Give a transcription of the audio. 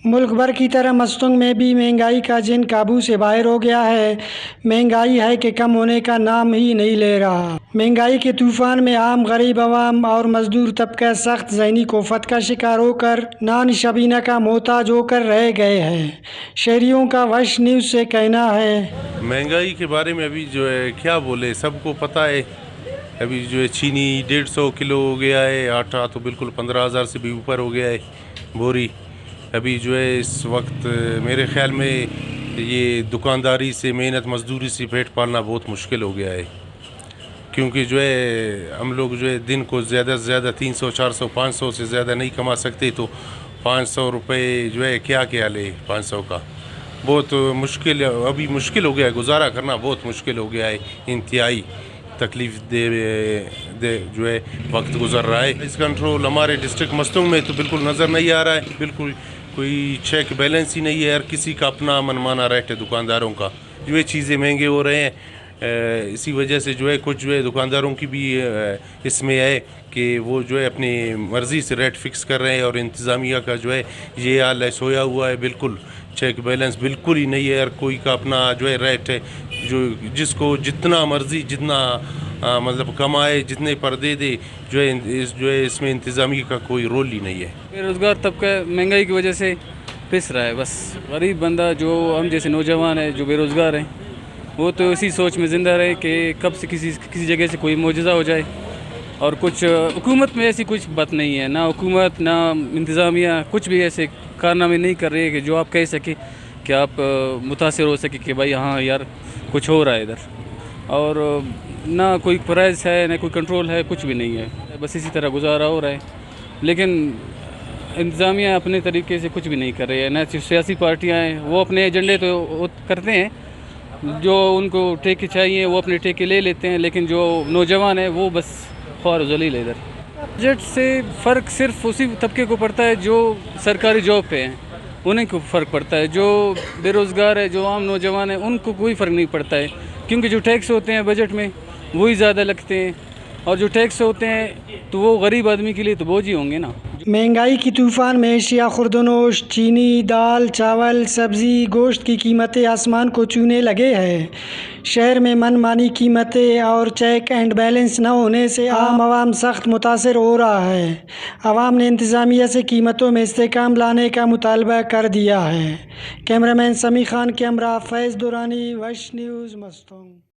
ملک بھر کی طرح مستونگ میں بھی مہنگائی کا جن قابو سے باہر ہو گیا ہے۔ مہنگائی ہے کہ کم ہونے کا نام ہی نہیں لے رہا۔ مہنگائی کے طوفان میں عام غریب عوام اور مزدور طبقہ سخت ذہنی کوفت کا شکار ہو کر نان شبینہ کا محتاج ہو کر رہ گئے ہیں۔ شہریوں کا وش نیوز سے کہنا ہے۔ مہنگائی کے بارے میں ابھی جو ہے کیا بولے، سب کو پتہ ہے۔ ابھی جو ہے چینی 150 کلو ہو گیا ہے، آٹا تو بالکل 15,000 سے بھی اوپر ہو گیا ہے بوری۔ ابھی جو ہے اس وقت میرے خیال میں یہ دکانداری سے، محنت مزدوری سے پیٹ پالنا بہت مشکل ہو گیا ہے، کیونکہ جو ہے ہم لوگ جو ہے دن کو زیادہ سے زیادہ 300 400 500 سے زیادہ نہیں کما سکتے، تو 500 روپے جو ہے کیا لے 500 کا، بہت مشکل ابھی مشکل ہو گیا ہے، گزارا کرنا بہت مشکل ہو گیا ہے، انتہائی تکلیف دے جو ہے وقت گزر رہا ہے۔ اس کنٹرول ہمارے ڈسٹرکٹ مستونگ میں تو بالکل نظر نہیں آ رہا ہے، بالکل کوئی چیک بیلنس ہی نہیں ہے، ہر کسی کا اپنا منمانا ریٹ ہے دکانداروں کا، جو ہے چیزیں مہنگے ہو رہے ہیں۔ اسی وجہ سے جو ہے کچھ جو ہے دکانداروں کی بھی اس میں ہے کہ وہ جو ہے اپنی مرضی سے ریٹ فکس کر رہے ہیں، اور انتظامیہ کا جو ہے یہ حال ہے، سویا ہوا ہے، بالکل چیک بیلنس بالکل ہی نہیں ہے، ہر کوئی کا اپنا جو ہے ریٹ ہے، جو جس کو جتنا مرضی جتنا مطلب کمائے، جتنے پر دے جو ہے اس میں انتظامیہ کا کوئی رول ہی نہیں ہے۔ بے روزگار طبقہ مہنگائی کی وجہ سے پس رہا ہے، بس غریب بندہ جو ہم جیسے نوجوان ہیں جو بے روزگار ہیں، وہ تو اسی سوچ میں زندہ رہے کہ کب سے کسی جگہ سے کوئی معجزہ ہو جائے، اور کچھ حکومت میں ایسی کچھ بات نہیں ہے، نہ حکومت نہ انتظامیہ کچھ بھی ایسے کارنامے نہیں کر رہے کہ جو آپ کہہ سکیں کہ آپ متاثر ہو سکے کہ بھائی ہاں یار کچھ ہو رہا ہے ادھر، اور نہ کوئی پرائز ہے نہ کوئی کنٹرول ہے، کچھ بھی نہیں ہے، بس اسی طرح گزارا ہو رہا ہے۔ لیکن انتظامیہ اپنے طریقے سے کچھ بھی نہیں کر رہی ہے، نہ سیاسی پارٹیاں ہیں، وہ اپنے ایجنڈے تو کرتے ہیں، جو ان کو ٹھیکے چاہیے وہ اپنے ٹھیکے لے لیتے ہیں، لیکن جو نوجوان ہیں وہ بس خوار و ذلیل ہے ادھر۔ بجٹ سے فرق صرف اسی طبقے کو پڑتا ہے جو سرکاری جاب پہ ہیں، انہیں کو فرق پڑتا ہے، جو بے روزگار ہے، جو عام نوجوان ہیں، ان کو کوئی فرق نہیں پڑتا ہے، کیونکہ جو ٹیکس ہوتے ہیں بجٹ میں وہی زیادہ لگتے ہیں، اور جو ٹیکس ہوتے ہیں تو وہ غریب آدمی کے لیے تو بوجھ ہی ہوں گے نا۔ مہنگائی کی طوفان میں اشیاء خوردنوش، چینی، دال، چاول، سبزی، گوشت کی قیمتیں آسمان کو چھونے لگے ہیں۔ شہر میں من مانی قیمتیں اور چیک اینڈ بیلنس نہ ہونے سے عام عوام سخت متاثر ہو رہا ہے۔ عوام نے انتظامیہ سے قیمتوں میں استحکام لانے کا مطالبہ کر دیا ہے۔ کیمرہ مین سمیع خان کے ہمراہ فیض دورانی، وش نیوز، مستونگ۔